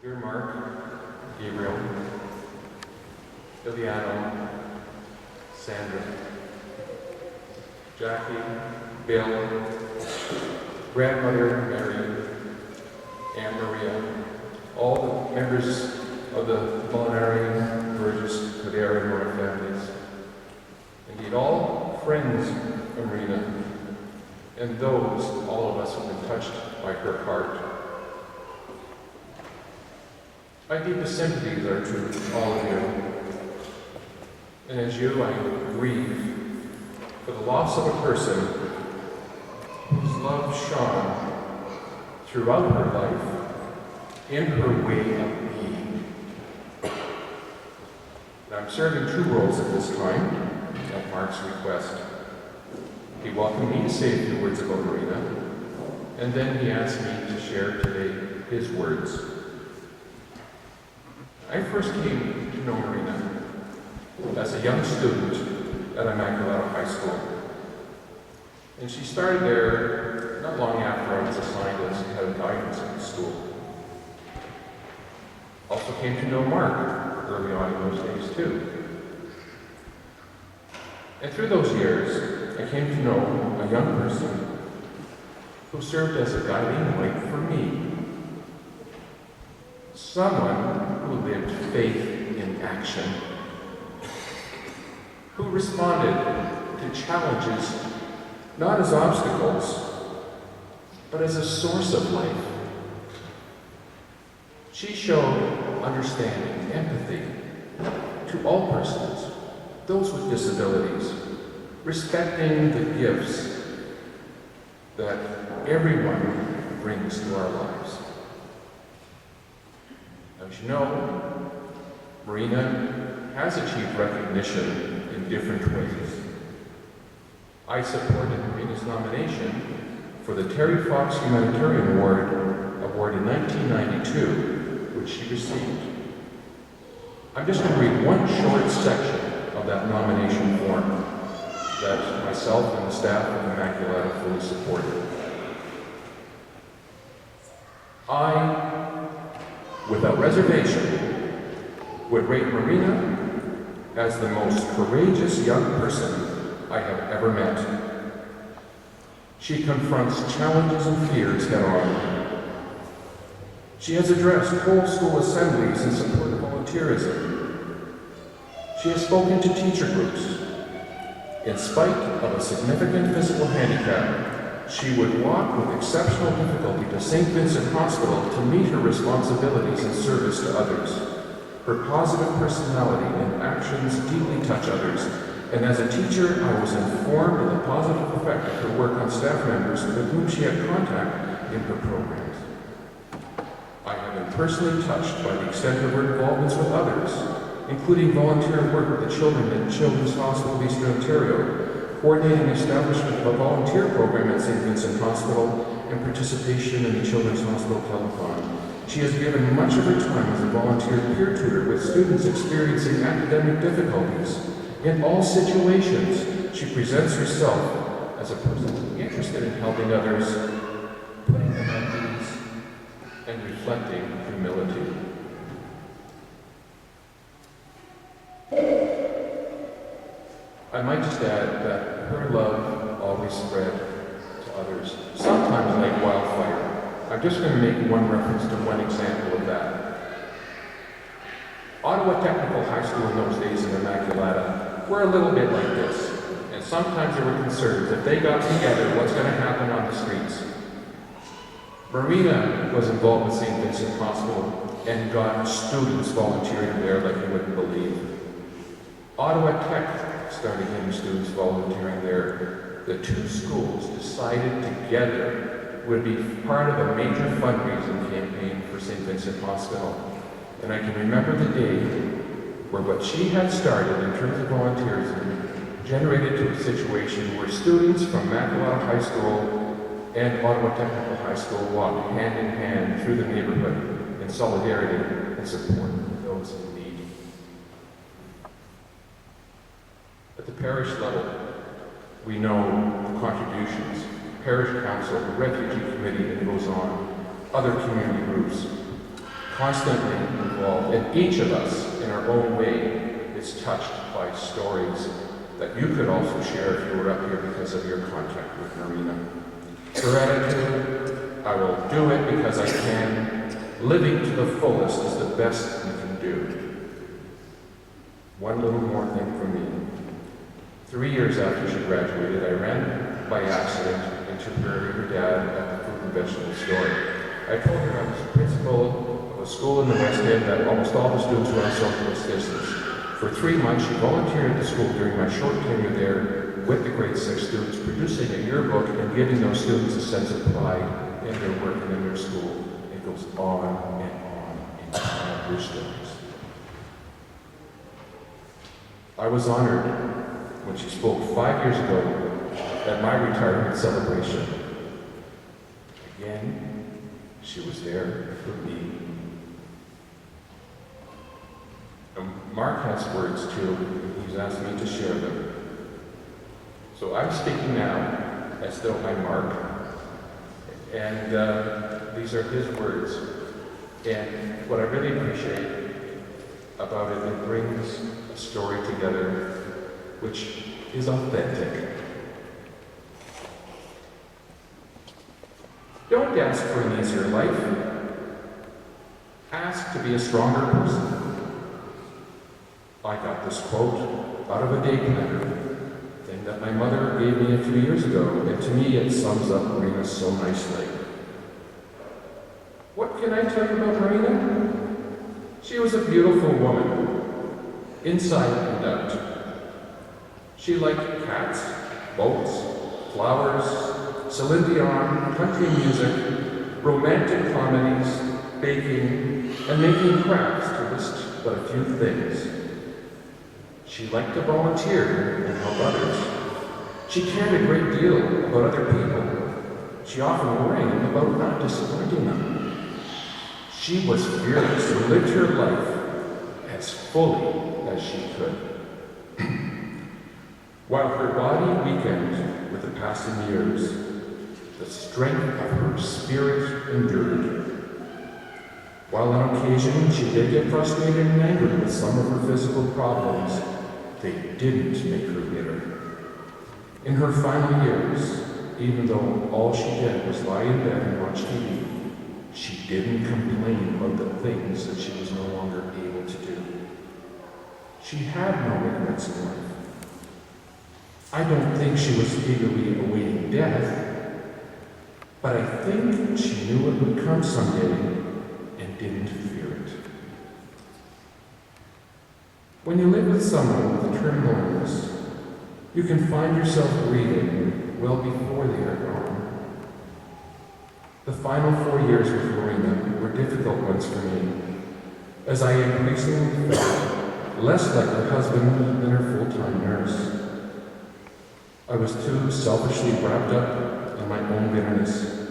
Dear Mark, Gabriel, Iliano, Sandra, Jackie, Bill, grandmother Mary, Anne Maria, all the members of the Molinari, Burgess, Coderre, and Dorner families, indeed all friends of Marina, and those, all of us, who have been touched by her heart. My deepest sympathies are to all of you, and as you, I grieve for the loss of a person whose love shone throughout her life in her way of being. And I'm serving two roles at this time, at Mark's request. He welcomed me to say a few words about Marina, and then he asked me to share today his words. I first came to know Marina as a young student at Immaculata High School. And she started there not long after I was assigned as head of guidance at the school. Also came to know Mark early on in those days too. And through those years, I came to know a young person who served as a guiding light for me. Someone who lived faith in action, who responded to challenges not as obstacles, but as a source of life. She showed understanding, empathy to all persons, those with disabilities, respecting the gifts that everyone brings to our lives. As you know, Marina has achieved recognition in different ways. I supported Marina's nomination for the Terry Fox Humanitarian Award in 1992, which she received. I'm just going to read one short section of that nomination form that myself and the staff of Immaculata fully supported. I, without reservation, would rate Marina as the most courageous young person I have ever met. She confronts challenges and fears head-on. She has addressed whole school assemblies in support of volunteerism. She has spoken to teacher groups. In spite of a significant physical handicap, she would walk with exceptional difficulty to St. Vincent Hospital to meet her responsibilities in service to others. Her positive personality and actions deeply touch others, and as a teacher, I was informed of the positive effect of her work on staff members with whom she had contact in her programs. I have been personally touched by the extent of her involvements with others, including volunteer work with the children at Children's Hospital of Eastern Ontario, coordinating establishment of a volunteer program at St. Vincent Hospital, and participation in the Children's Hospital Telethon. She has given much of her time as a volunteer peer tutor with students experiencing academic difficulties. In all situations, she presents herself as a person interested in helping others, putting them at ease, and reflecting humility. I might just add that her love always spread to others, sometimes like wildfire. I'm just going to make one reference to one example of that. Ottawa Technical High School in those days in Immaculata were a little bit like this, and sometimes there were concerns if they got together, what's going to happen on the streets. Marina was involved with St. Vincent Hospital and got students volunteering there like you wouldn't believe. Ottawa Tech started getting students volunteering there. The two schools decided together would be part of a major fundraising campaign for St. Vincent Hospital. And I can remember the day where what she had started in terms of volunteerism generated to a situation where students from Immaculata High School and Ottawa Technical High School walked hand in hand through the neighborhood in solidarity and support of those in need. At the parish level, we know the contributions, parish council, the refugee committee that goes on, other community groups, constantly involved, and each of us, in our own way, is touched by stories that you could also share if you were up here because of your contact with Marina. Her attitude, I will do it because I can. Living to the fullest is the best you can do. One little more thing from me. 3 years after she graduated, I ran by accident into her dad at the fruit and vegetable store. I told her I was principal of a school in the West End that almost all the students were on socialist distance. For 3 months, she volunteered at the school during my short tenure there with the grade 6 students, producing a yearbook and giving those students a sense of pride in their work and in their school. It goes on and on in all her stories. I was honored when she spoke 5 years ago at my retirement celebration. Again, she was there for me. Mark has words too. He's asked me to share them. So I'm speaking now as though I'm Mark. And these are his words. And what I really appreciate about it, it brings a story together which is authentic. Don't ask for an easier life. Ask to be a stronger person. I got this quote out of a day planner thing that my mother gave me a few years ago, and to me it sums up Marina so nicely. What can I tell you about Marina? She was a beautiful woman, inside and out. She liked cats, boats, flowers, Celine Dion, country music, romantic comedies, baking, and making crafts, to list but a few things. She liked to volunteer and help others. She cared a great deal about other people. She often worried about not disappointing them. She was fearless and lived her life as fully as she could. While her body weakened with the passing years, the strength of her spirit endured. While on occasion she did get frustrated and angry with some of her physical problems, they didn't make her bitter. In her final years, even though all she did was lie in bed and watch TV, she didn't complain about the things that she was no longer able to do. She had no regrets in life. I don't think she was eagerly awaiting death, but I think she knew it would come someday and didn't fear it. When you live with someone with terminal illness, you can find yourself grieving well before they are gone. The final 4 years with Marina were difficult ones for me, as I increasingly felt less like her husband than her full-time nurse. I was too selfishly wrapped up in my own bitterness,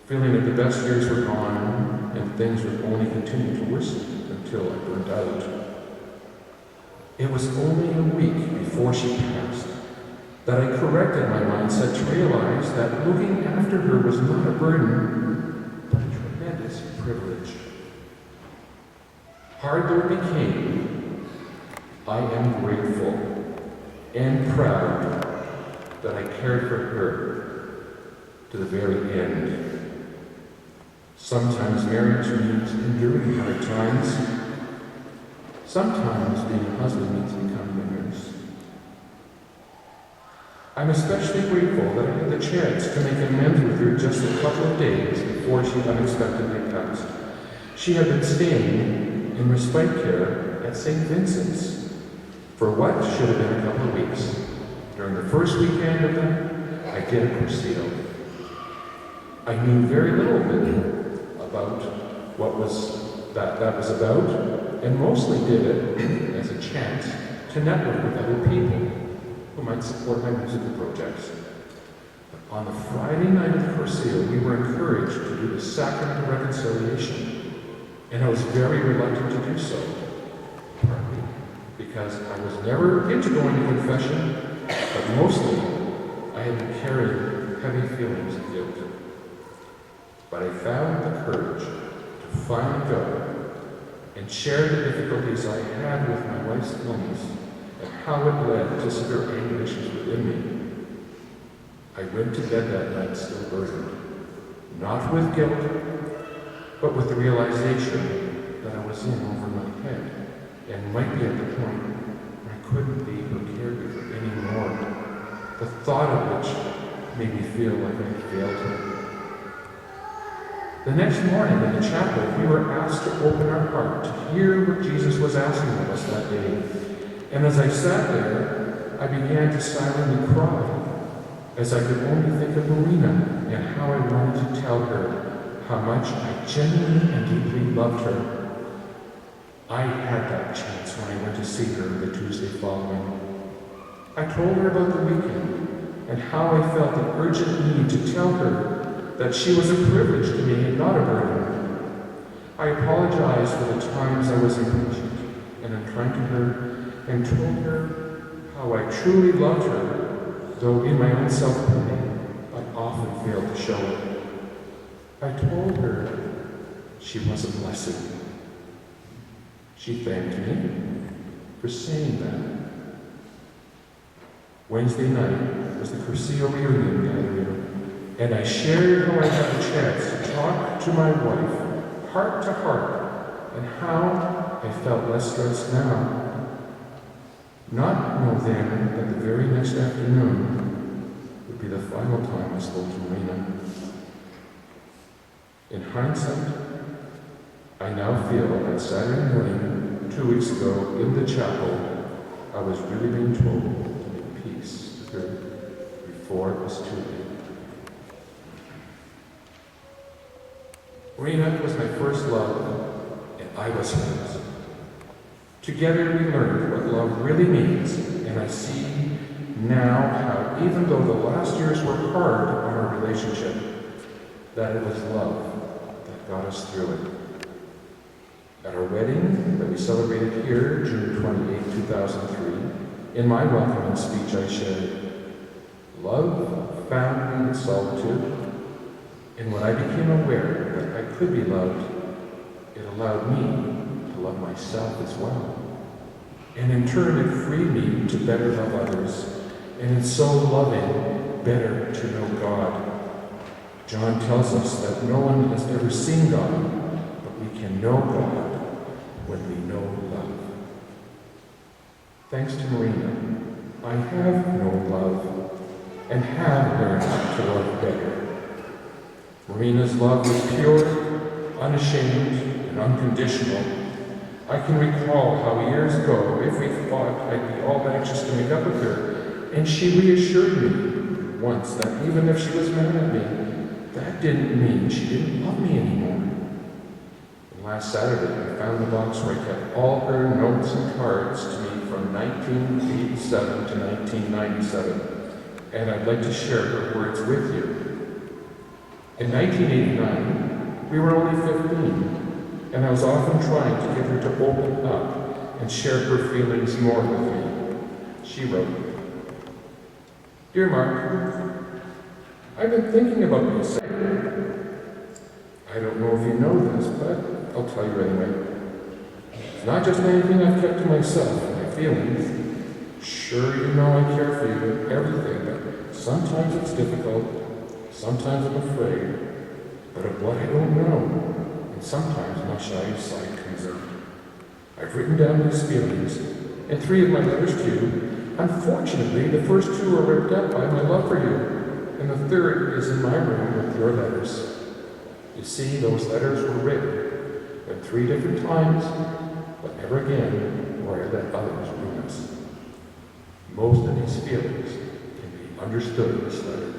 feeling that the best years were gone and things would only continue to worsen until I burned out. It was only a week before she passed that I corrected my mindset to realize that looking after her was not a burden, but a tremendous privilege. Hard though it became, I am grateful and proud that I cared for her to the very end. Sometimes marriage means enduring hard times. Sometimes being a husband means becoming a nurse. I'm especially grateful that I had the chance to make amends with her just a couple of days before she unexpectedly passed. She had been staying in respite care at St. Vincent's for what should have been a couple of weeks. During the first weekend of that, I did a Cursillo. I knew very little bit about what that was about, and mostly did it as a chance to network with other people who might support my musical projects. But on the Friday night of the Cursillo, we were encouraged to do the Sacrament of Reconciliation, and I was very reluctant to do so, partly because I was never into going to confession, but mostly I had been carrying heavy feelings of guilt. But I found the courage to finally go and share the difficulties I had with my wife's illness and how it led to severe anger issues within me. I went to bed that night still burdened, not with guilt, but with the realization that I was in over my head and might be at the point where I couldn't be her caregiver anymore. The thought of which made me feel like I had failed her. The next morning in the chapel, we were asked to open our heart to hear what Jesus was asking of us that day. And as I sat there, I began to silently cry, as I could only think of Marina and how I wanted to tell her how much I genuinely and deeply loved her. I had that chance when I went to see her the Tuesday following. I told her about the weekend and how I felt the urgent need to tell her that she was a privilege to me and not a burden. I apologized for the times I was impatient and unkind to her and told her how I truly loved her, though in my own self-pity, I often failed to show it. I told her she was a blessing. She thanked me for saying that. Wednesday night was the Curcio reunion gathering, and I shared how I had the chance to talk to my wife, heart to heart, and how I felt less stressed now. Not know then that the very next afternoon would be the final time I spoke to Marina. In hindsight, I now feel that Saturday morning, 2 weeks ago, in the chapel, I was really being told to make peace with her before it was too late. Marina was my first love, and I was hers. Together we learned what love really means, and I see now how, even though the last years were hard on our relationship, that it was love that got us through it. At our wedding that we celebrated here, June 28, 2003, in my welcoming speech I shared, love found me in solitude, and when I became aware that I could be loved, it allowed me to love myself as well. And in turn, it freed me to better love others, and in so loving, better to know God. John tells us that no one has ever seen God, but we can know God when we know love. Thanks to Marina, I have known love and have learned to love better. Marina's love was pure, unashamed, and unconditional. I can recall how years ago, if we thought I'd be all anxious to make up with her, and she reassured me once that even if she was mad at me, that didn't mean she didn't love me anymore. And last Saturday, I found the box where I kept all her notes and cards to me from 1987 to 1997, and I'd like to share her words with you. In 1989, we were only 15, and I was often trying to get her to open up and share her feelings more with me. She wrote, "Dear Mark, I've been thinking about this. I don't know if you know this, but I'll tell you anyway. It's not just anything I've kept to myself, my feelings. Sure, you know I care for you, everything, but sometimes it's difficult. Sometimes I'm afraid, but of what I don't know, and sometimes my shy side comes out. I've written down these feelings, and 3 of my letters to you. Unfortunately, the first 2 are ripped up by my love for you, and the 3rd is in my room with your letters. You see, those letters were written at 3 different times, but never again where I let others ruin us. Most of these feelings can be understood in this letter.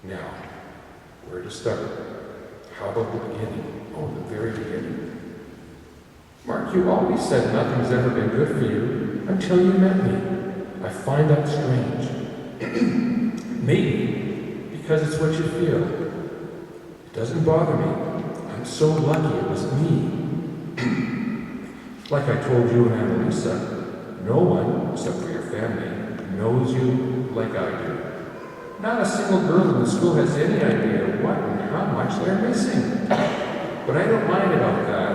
Now, where to start? How about the beginning? Oh, the very beginning. Mark, you always said nothing's ever been good for you until you met me. I find that strange. Maybe because it's what you feel. It doesn't bother me. I'm so lucky it was me. Like I told you and Annalisa, no one, except for your family, knows you like I do. Not a single girl in the school has any idea what and how much they're missing. but I don't mind about that.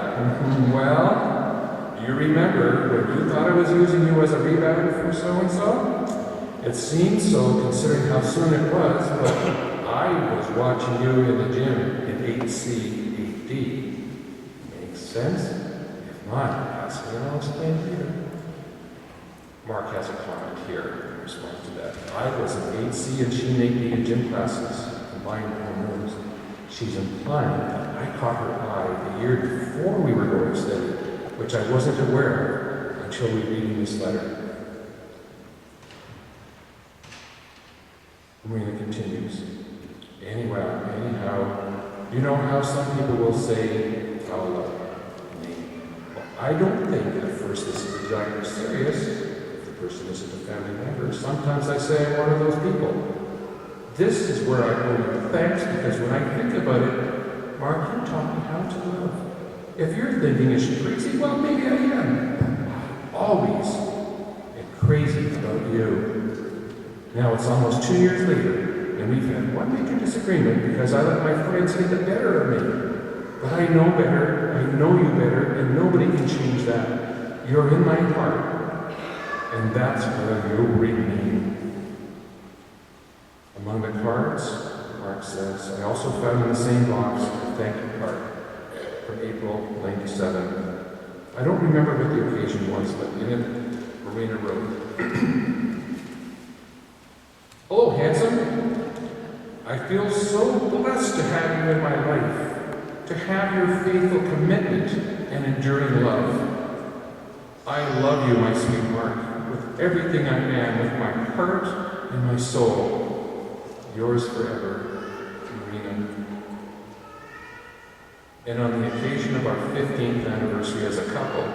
Well, do you remember when you thought I was using you as a rebound for so-and-so? It seemed so considering how soon it was, but I was watching you in the gym in 8C, 8D. Makes sense? If not, ask me and I'll explain to you. Mark has a comment here in response to that. I was in 8C and she in 8D in gym classes, combined hormones. She's implying that I caught her eye the year before we were going steady, which I wasn't aware of until we read this letter. Marina continues. Anyhow, you know how some people will say, I'll me. Well, I don't think at first this is exactly serious. If the person isn't a family member, sometimes I say I'm one of those people. This is where I owe you thanks, because when I think about it, Mark, you taught me how to love. If you're thinking is she crazy, well, maybe I am. Always am crazy about you. Now it's almost 2 years later, and we've had one major disagreement because I let my friends get the better of me. But I know better, I know you better, and nobody can change that. You're in my heart, and that's where you'll bring me. Among the cards, Mark says, I also found in the same box a thank you card from April '97. I don't remember what the occasion was, but in it, Marina wrote, Hello, handsome. I feel so blessed to have you in my life, to have your faithful commitment and enduring love. I love you, my sweet Mark, with everything I am, with my heart and my soul. Yours forever, Marina. And on the occasion of our 15th anniversary as a couple,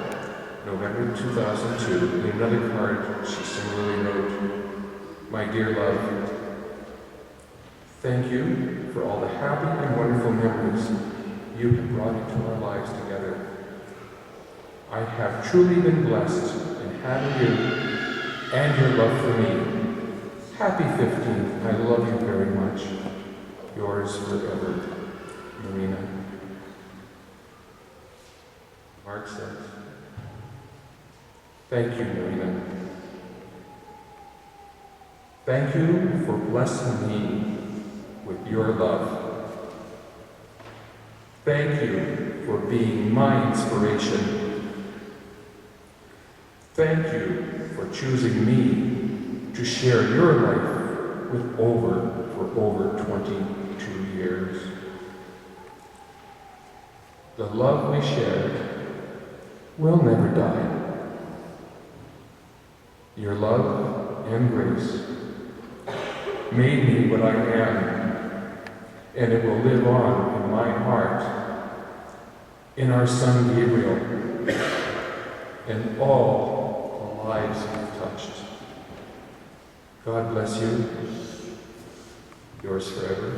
November 2002, in another card she similarly wrote, My dear love, thank you for all the happy and wonderful memories you have brought into our lives together. I have truly been blessed in having you and your love for me. Happy 15th. I love you very much. Yours forever, Marina. Mark says, Thank you, Marina. Thank you for blessing me with your love. Thank you for being my inspiration. Thank you for choosing me to share your life with for over 22 years. The love we shared will never die. Your love and grace made me what I am, and it will live on in my heart, in our son Gabriel, and all the lives you've touched. God bless you. Yours forever.